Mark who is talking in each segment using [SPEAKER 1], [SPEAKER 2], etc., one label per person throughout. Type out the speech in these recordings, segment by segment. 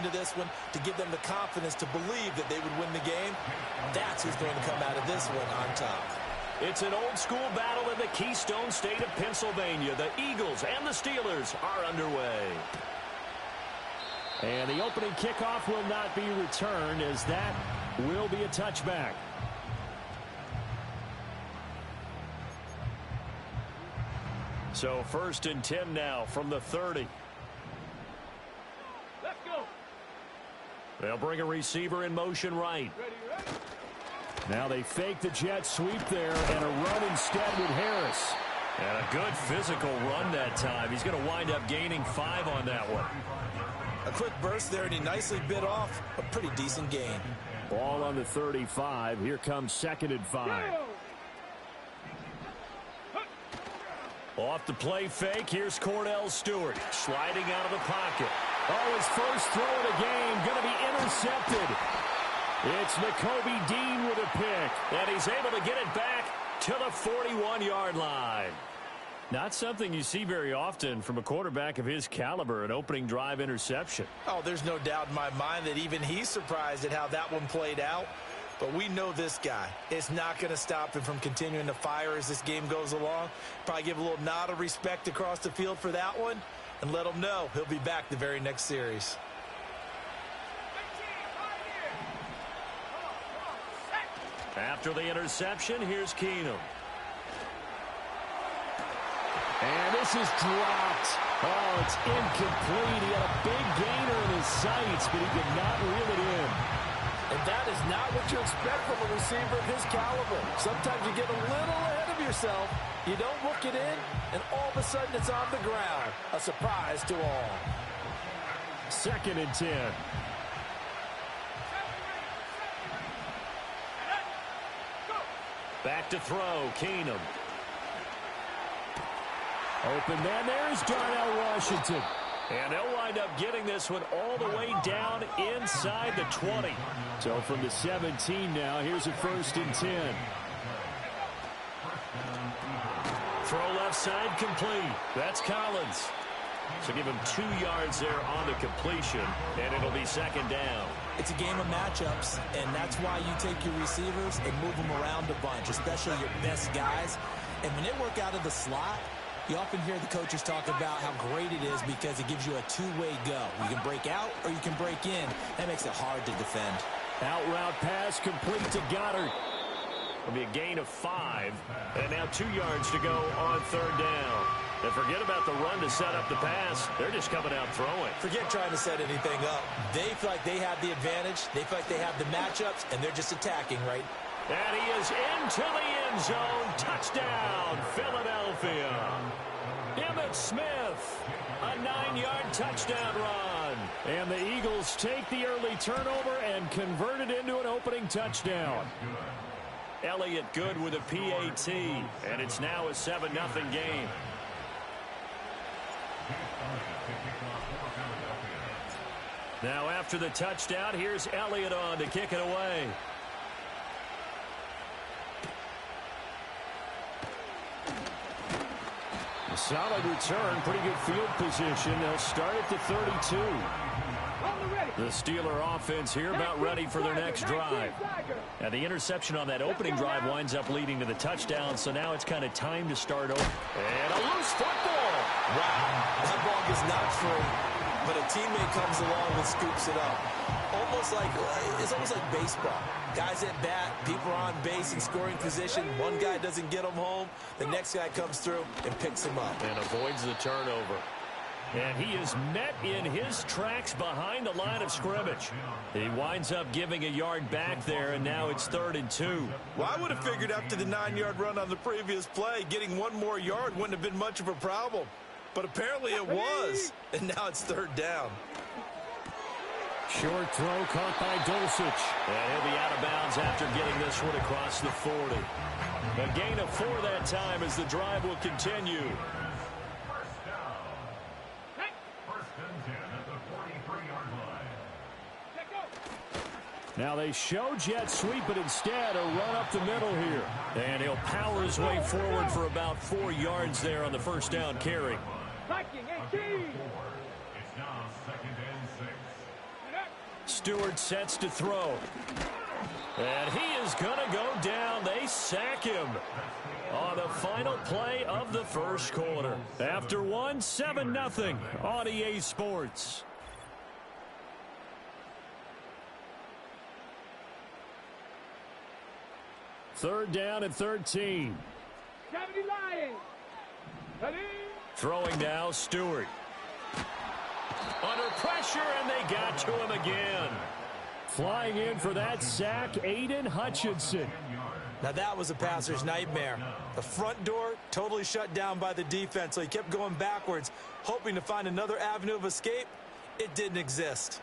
[SPEAKER 1] into this one to give them the confidence to believe that they would win the game. That's who's going to come out of this one on top.
[SPEAKER 2] It's an old-school battle in the Keystone State of Pennsylvania. The Eagles and the Steelers are underway. And the opening kickoff will not be returned, as that will be a touchback. So 1st and 10 now from the 30.
[SPEAKER 3] Let's go.
[SPEAKER 2] They'll bring a receiver in motion right.
[SPEAKER 3] Ready.
[SPEAKER 2] Now they fake the jet sweep there, and a run instead with Harris. And a good physical run that time. He's going to wind up gaining 5 on that one.
[SPEAKER 1] A quick burst there, and he nicely bit off a pretty decent gain.
[SPEAKER 2] Ball on the 35. Here comes 2nd and 5. Off the play fake, here's Cordell Stewart sliding out of the pocket. Oh, his first throw of the game going to be intercepted. It's Nakobe Dean with a pick, and he's able to get it back to the 41-yard line. Not something you see very often from a quarterback of his caliber, an opening drive interception.
[SPEAKER 1] Oh, there's no doubt in my mind that even he's surprised at how that one played out. But we know this guy. It's not going to stop him from continuing to fire as this game goes along. Probably give a little nod of respect across the field for that one and let him know he'll be back the very next series.
[SPEAKER 2] After the interception, here's Keenum. And this is dropped. Oh, it's incomplete. He had a big gainer in his sights, but he could not reel it in.
[SPEAKER 1] And that is not what you expect from a receiver of his caliber. Sometimes you get a little ahead of yourself. You don't look it in, and all of a sudden it's on the ground. A surprise to all.
[SPEAKER 2] 2nd and 10. Back to throw, Keenum. Open man, there's Darnell Washington. And they'll wind up getting this one all the way down inside the 20. So from the 17 now, here's a 1st and 10. Throw left side complete. That's Collins. So give him 2 yards there on the completion, and it'll be 2nd down.
[SPEAKER 1] It's a game of matchups, and that's why you take your receivers and move them around a bunch, especially your best guys. And when they work out of the slot, you often hear the coaches talk about how great it is because it gives you a two-way go. You can break out or you can break in. That makes it hard to defend.
[SPEAKER 2] Out route pass complete to Goddard. It'll be a gain of 5. And now 2 yards to go on 3rd down. And forget about the run to set up the pass. They're just coming out throwing.
[SPEAKER 1] Forget trying to set anything up. They feel like they have the advantage. They feel like they have the matchups, and they're just attacking, right?
[SPEAKER 2] And he is into the end zone. Touchdown, Philadelphia. Emmitt Smith, a 9-yard touchdown run. And the Eagles take the early turnover and convert it into an opening touchdown. Elliott Good with a PAT, and it's now a 7-0 game. Now after the touchdown, here's Elliott on to kick it away. A solid return, pretty good field position. They'll start at the 32. The Steeler offense here about ready for their next drive. Now the interception on that opening drive winds up leading to the touchdown, so now it's kind of time to start over. And a loose football.
[SPEAKER 1] Wow, that ball gets knocked free, but a teammate comes along and scoops it up. It's almost like baseball. Guys at bat, people are on base in scoring position. One guy doesn't get them home. The next guy comes through and picks him up.
[SPEAKER 2] And avoids the turnover. And he is met in his tracks behind the line of scrimmage. He winds up giving a yard back there, and now it's 3rd and 2.
[SPEAKER 1] Well, I would have figured after the 9-yard run on the previous play, getting one more yard wouldn't have been much of a problem. But apparently it was, and now it's 3rd down.
[SPEAKER 2] Short throw caught by Dulcich. And he'll be out of bounds after getting this one across the 40. A gain of 4 that time as the drive will continue. Now they show jet sweep, but instead a run up the middle here. And he'll power his way forward for about 4 yards there on the 1st down carry.
[SPEAKER 3] Viking 18.
[SPEAKER 4] It's now 2nd and 6.
[SPEAKER 2] Stewart sets to throw. And he is going to go down. They sack him on the final play of the first quarter. After 7-0 on EA Sports. Third down and 13. Throwing now, Stewart. Under pressure, and they got to him again. Flying in for that sack, Aiden Hutchinson.
[SPEAKER 1] Now that was a passer's nightmare. The front door totally shut down by the defense, so he kept going backwards, hoping to find another avenue of escape. It didn't exist.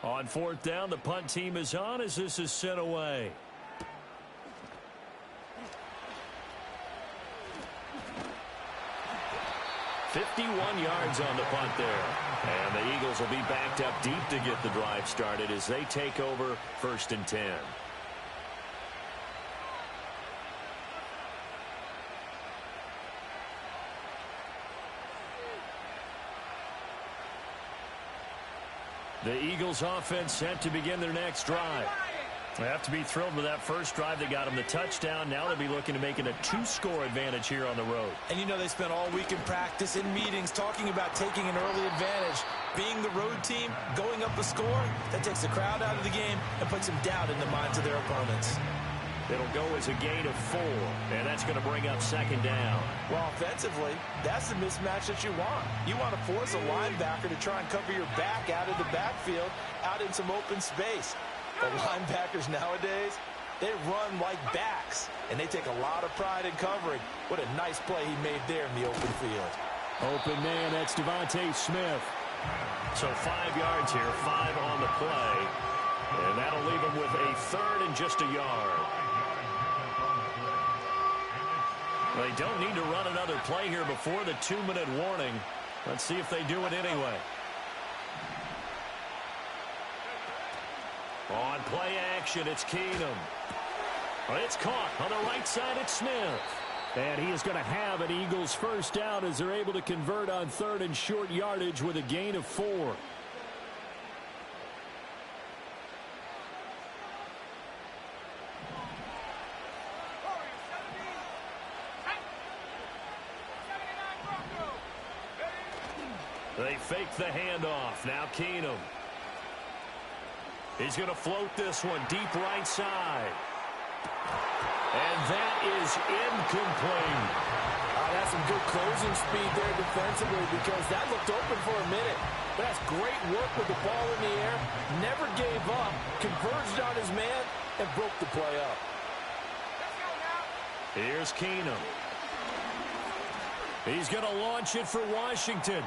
[SPEAKER 2] On fourth down, the punt team is on as this is sent away. "51 yards on the punt there. And the Eagles will be backed up deep to get the drive started as they take over 1st and 10. The Eagles offense set to begin their next drive. They have to be thrilled with that first drive that got them the touchdown. Now they'll be looking to make it a 2-score advantage here on the road.
[SPEAKER 1] And you know they spent all week in practice, in meetings, talking about taking an early advantage. Being the road team, going up a score, that takes the crowd out of the game and puts some doubt in the minds of their opponents.
[SPEAKER 2] It'll go as a gain of 4, and that's going to bring up 2nd down.
[SPEAKER 1] Well, offensively, that's the mismatch that you want. You want to force a linebacker to try and cover your back out of the backfield, out in some open space. The linebackers nowadays, they run like backs, and they take a lot of pride in covering. What a nice play he made there in the open field.
[SPEAKER 2] Open man, that's Devontae Smith. So 5 yards here, 5 on the play. And that'll leave him with a 3rd and just a yard. They don't need to run another play here before the 2-minute warning. Let's see if they do it anyway. On play action, it's Keenum. It's caught on the right side, it's Smith. And he is going to have an Eagles first down as they're able to convert on 3rd and short yardage with a gain of 4. They fake the handoff. Now Keenum. He's going to float this one deep right side. And that is incomplete.
[SPEAKER 1] That's some good closing speed there defensively because that looked open for a minute. That's great work with the ball in the air. Never gave up. Converged on his man and broke the play up.
[SPEAKER 2] Here's Keenum. He's going to launch it for Washington.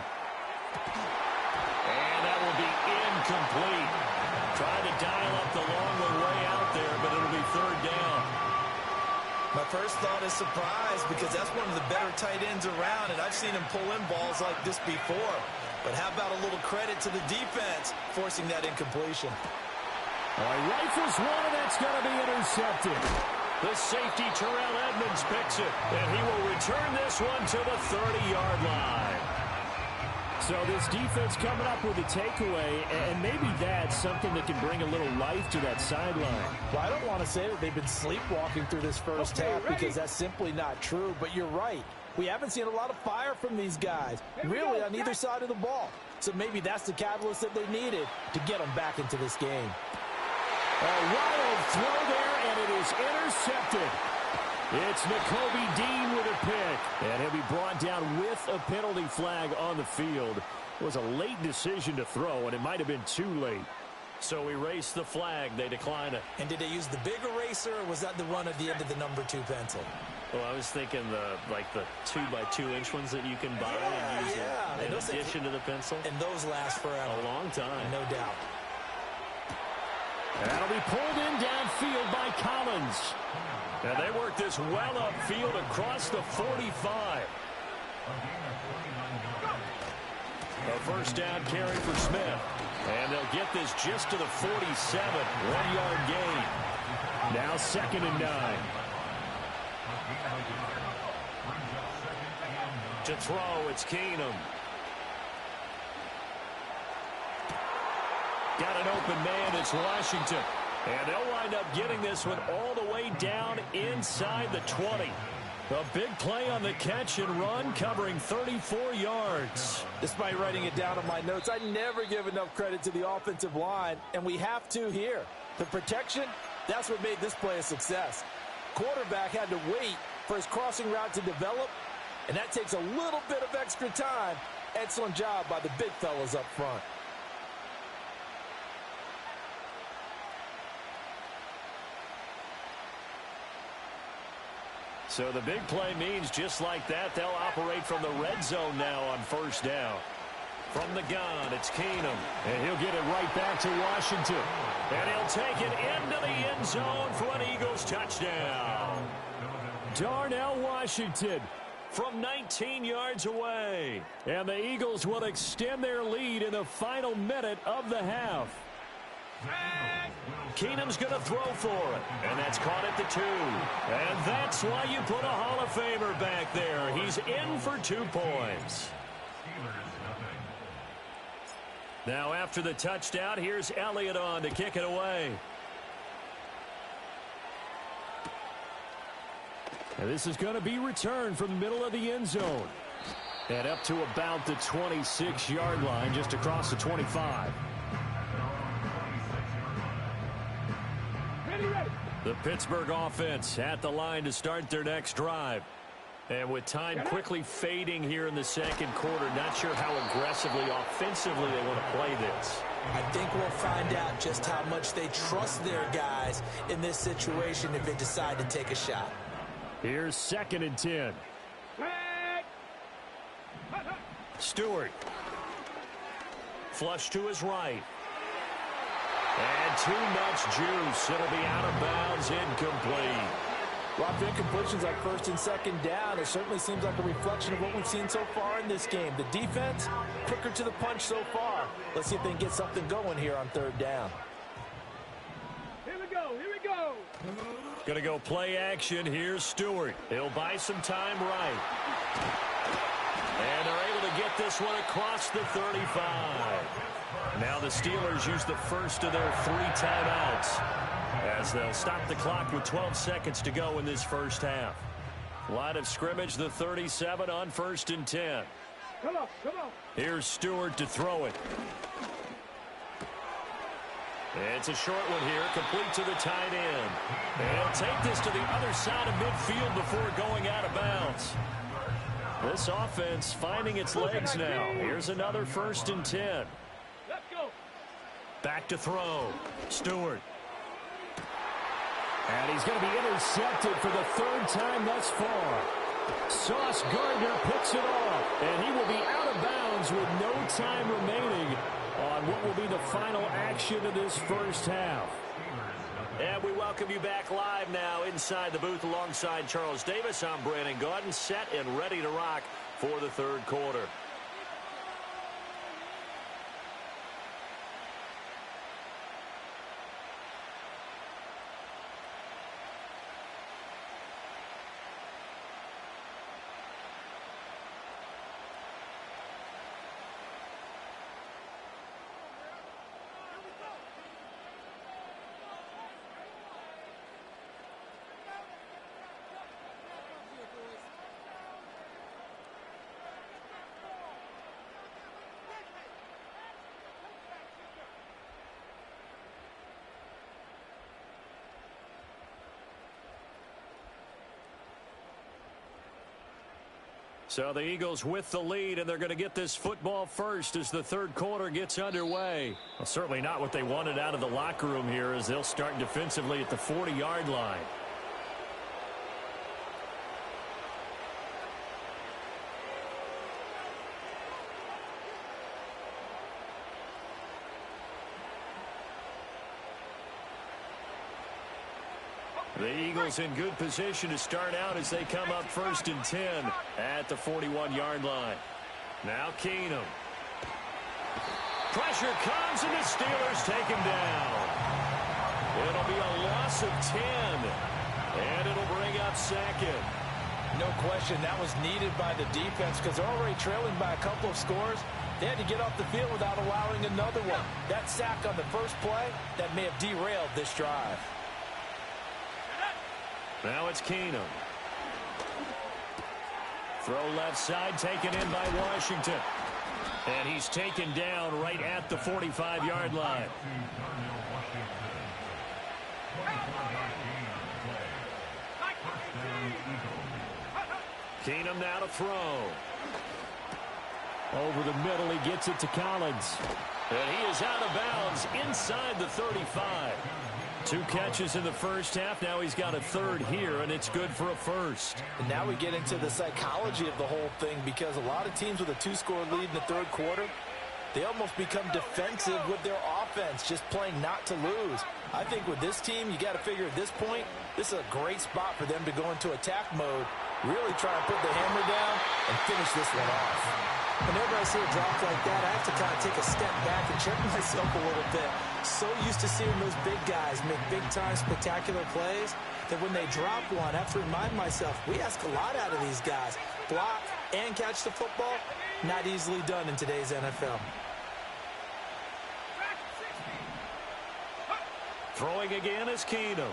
[SPEAKER 2] And that will be incomplete. Trying to dial up the long one way out there, but it'll be 3rd down.
[SPEAKER 1] My first thought is surprise because that's one of the better tight ends around, and I've seen him pull in balls like this before. But how about a little credit to the defense forcing that incompletion?
[SPEAKER 2] All right, rifles one, and that's going to be intercepted. The safety, Terrell Edmonds, picks it, and he will return this one to the 30-yard line. So this defense coming up with a takeaway, and maybe that's something that can bring a little life to that sideline.
[SPEAKER 1] Well, I don't want to say that they've been sleepwalking through this first half because that's simply not true, but you're right. We haven't seen a lot of fire from these guys, really on either side of the ball. So maybe that's the catalyst that they needed to get them back into this game.
[SPEAKER 2] A wild throw there, and it is intercepted. It's Nakobe Dean with a pick, and he'll be brought down with a penalty flag on the field. It was a late decision to throw, and it might have been too late. So erase the flag. They decline it.
[SPEAKER 1] And did they use the big eraser, or was that the run at the end of the number 2 pencil?
[SPEAKER 3] Well, I was thinking the 2x2-inch ones that you can buy and use in addition to the pencil.
[SPEAKER 1] And those last forever.
[SPEAKER 3] A long time.
[SPEAKER 1] No doubt.
[SPEAKER 2] That'll be pulled in downfield by Collins. And they work this well upfield across the 45. A first down carry for Smith. And they'll get this just to the 47. 1-yard gain. 2nd and 9. To throw, it's Keenum. Got an open man, it's Washington. And they'll wind up getting this one all the way down inside the 20. A big play on the catch and run, covering 34 yards.
[SPEAKER 1] Despite writing it down on my notes, I never give enough credit to the offensive line, and we have to here. The protection, that's what made this play a success. Quarterback had to wait for his crossing route to develop, and that takes a little bit of extra time. Excellent job by the big fellas up front.
[SPEAKER 2] So the big play means just like that, they'll operate from the red zone now on 1st down. From the gun, it's Keenum. And he'll get it right back to Washington. And he'll take it into the end zone for an Eagles touchdown. Darnell Washington from 19 yards away. And the Eagles will extend their lead in the final minute of the half. Keenum's going to throw for it, and that's caught at the 2. And that's why you put a Hall of Famer back there. He's in for 2 points. Now after the touchdown, here's Elliott on to kick it away. And this is going to be returned from the middle of the end zone. And up to about the 26-yard line, just across the 25. The Pittsburgh offense at the line to start their next drive. And with time quickly fading here in the 2nd quarter, not sure how aggressively, offensively they want to play this.
[SPEAKER 1] I think we'll find out just how much they trust their guys in this situation if they decide to take a shot.
[SPEAKER 2] Here's 2nd and 10. Stewart. Flush to his right. And too much juice. It'll be out of bounds, incomplete.
[SPEAKER 1] Lots of incompletions like 1st and 2nd down. It certainly seems like a reflection of what we've seen so far in this game. The defense, quicker to the punch so far. Let's see if they can get something going here on 3rd down.
[SPEAKER 4] Here we go, here we go.
[SPEAKER 2] Going to go play action. Here's Stewart. He'll buy some time right. And they're able to get this one across the 35. Now the Steelers use the first of their 3 timeouts as they'll stop the clock with 12 seconds to go in this first half. Line of scrimmage, the 37 on 1st and 10.
[SPEAKER 4] Come on, come on.
[SPEAKER 2] Here's Stewart to throw it. It's a short one here, complete to the tight end. And he'll take this to the other side of midfield before going out of bounds. This offense finding its legs now. Here's another 1st and 10.
[SPEAKER 4] Let's go.
[SPEAKER 2] Back to throw. Stewart. And he's going to be intercepted for the 3rd time thus far. Sauce Gardner picks it off. And he will be out of bounds with no time remaining on what will be the final action of this first half. And we welcome you back live now inside the booth alongside Charles Davis. I'm Brandon Gaudin, set and ready to rock for the 3rd quarter. So the Eagles with the lead, and they're going to get this football first as the 3rd quarter gets underway. Well, certainly not what they wanted out of the locker room here as they'll start defensively at the 40-yard line. The Eagles in good position to start out as they come up 1st and 10 at the 41-yard line. Now Keenum. Pressure comes, and the Steelers take him down. It'll be a loss of 10. And it'll bring up second.
[SPEAKER 1] No question, that was needed by the defense because they're already trailing by a couple of scores. They had to get off the field without allowing another one. That sack on the first play, that may have derailed this drive.
[SPEAKER 2] Now it's Keenum. Throw left side, taken in by Washington. And he's taken down right at the 45-yard line. Keenum now to throw. Over the middle, he gets it to Collins. And he is out of bounds inside the 35. 2 catches in the first half. Now he's got a third here, and it's good for a first.
[SPEAKER 1] And now we get into the psychology of the whole thing because a lot of teams with a 2-score lead in the third quarter, they almost become defensive with their offense, just playing not to lose. I think with this team, you got to figure at this point, this is a great spot for them to go into attack mode, really try and put the hammer down and finish this one off. Whenever I see a drop like that, I have to kind of take a step back and check myself a little bit. So used to seeing those big guys make big-time spectacular plays that when they drop one, I have to remind myself, we ask a lot out of these guys. Block and catch the football, not easily done in today's NFL.
[SPEAKER 2] Throwing again is Keenum.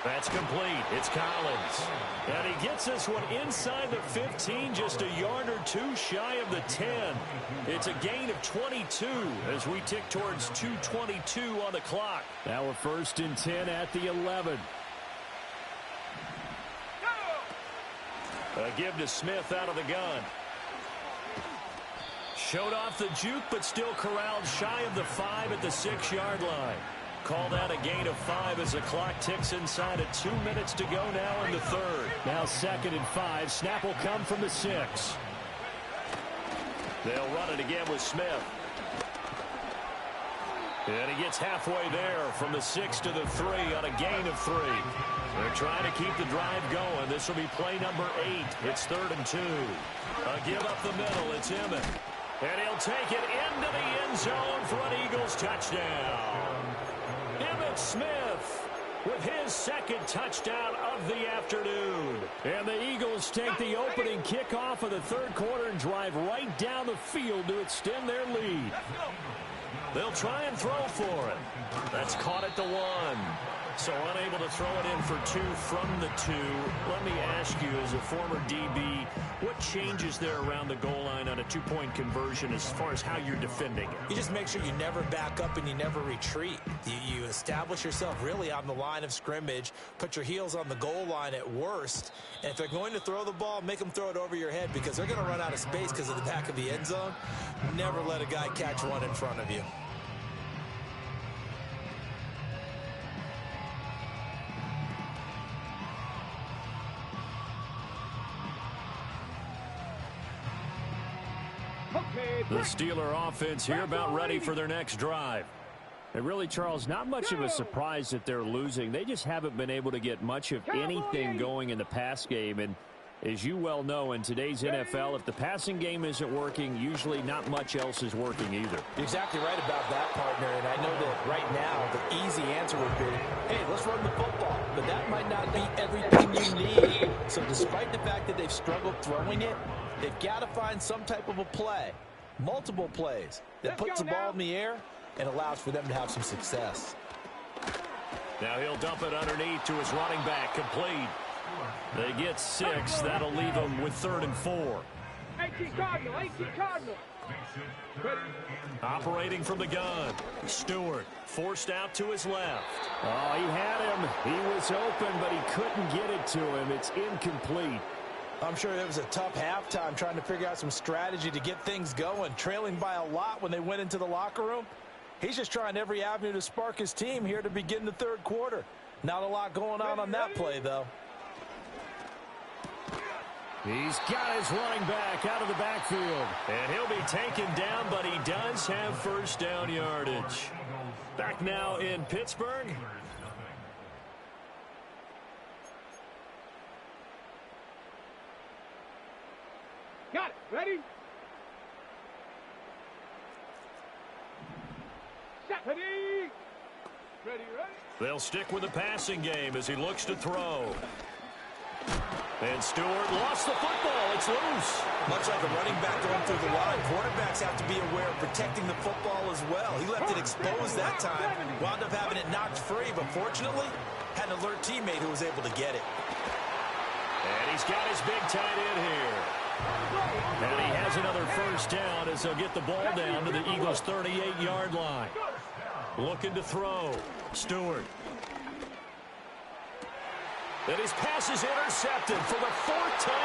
[SPEAKER 2] That's complete. It's Collins. And he gets this one inside the 15, just a yard or 2 shy of the 10. It's a gain of 22 as we tick towards 2:22 on the clock. Now we're 1st and 10 at the 11. A give to Smith out of the gun. Showed off the juke, but still corralled shy of the 5 at the 6-yard line. Called out a gain of 5 as the clock ticks inside of 2 minutes to go now in the third. Now 2nd and 5. Snap will come from the 6. They'll run it again with Smith. And he gets halfway there from the 6 to the 3 on a gain of 3. They're trying to keep the drive going. This will be play number 8. It's 3rd and 2. A give up the middle. It's Emmett. And he'll take it into the end zone for an Eagles touchdown. Emmitt Smith with his 2nd touchdown of the afternoon. And the Eagles take the opening kickoff of the 3rd quarter and drive right down the field to extend their lead. They'll try and throw for it. That's caught at the 1. So unable to throw it in for 2 from the 2. Let me ask you, as a former DB, what changes there around the goal line on a 2-point conversion as far as how you're defending it?
[SPEAKER 1] You just make sure you never back up and you never retreat. You establish yourself really on the line of scrimmage, put your heels on the goal line at worst, and if they're going to throw the ball, make them throw it over your head because they're going to run out of space because of the back of the end zone. Never let a guy catch one in front of you.
[SPEAKER 2] The Steeler offense here about ready for their next drive. And really, Charles, not much of a surprise that they're losing. They just haven't been able to get much of anything going in the pass game. And as you well know, in today's NFL, if the passing game isn't working, usually not much else is working either.
[SPEAKER 1] You're exactly right about that, partner. And I know that right now the easy answer would be, hey, let's run the football. But that might not be everything you need. So despite the fact that they've struggled throwing it, they've got to find some type of a play. Multiple plays that puts the ball in the air and allows for them to have some success.
[SPEAKER 2] Now he'll dump it underneath to his running back, complete. They get 6. That'll leave them with 3rd and 4.
[SPEAKER 4] 18 Cardinal, 18 Cardinal.
[SPEAKER 2] Operating from the gun. Stewart forced out to his left. Oh, he had him. He was open, but he couldn't get it to him. It's incomplete.
[SPEAKER 1] I'm sure it was a tough halftime trying to figure out some strategy to get things going. Trailing by a lot when they went into the locker room. He's just trying every avenue to spark his team here to begin the 3rd quarter. Not a lot going on that play, though.
[SPEAKER 2] He's got his running back out of the backfield. And he'll be taken down, but he does have 1st down yardage. Back now in Pittsburgh.
[SPEAKER 4] Got it. Ready? Set. Ready? Ready, ready.
[SPEAKER 2] They'll stick with the passing game as he looks to throw. And Stewart lost the football. It's loose.
[SPEAKER 1] Much like a running back going through the line, quarterbacks have to be aware of protecting the football as well. He left it exposed that time, wound up having it knocked free, but fortunately, had an alert teammate who was able to get it.
[SPEAKER 2] And he's got his big tight end here. And he has another first down as they'll get the ball down to the Eagles' 38-yard line. Looking to throw. Stewart. And his pass is intercepted for the 4th time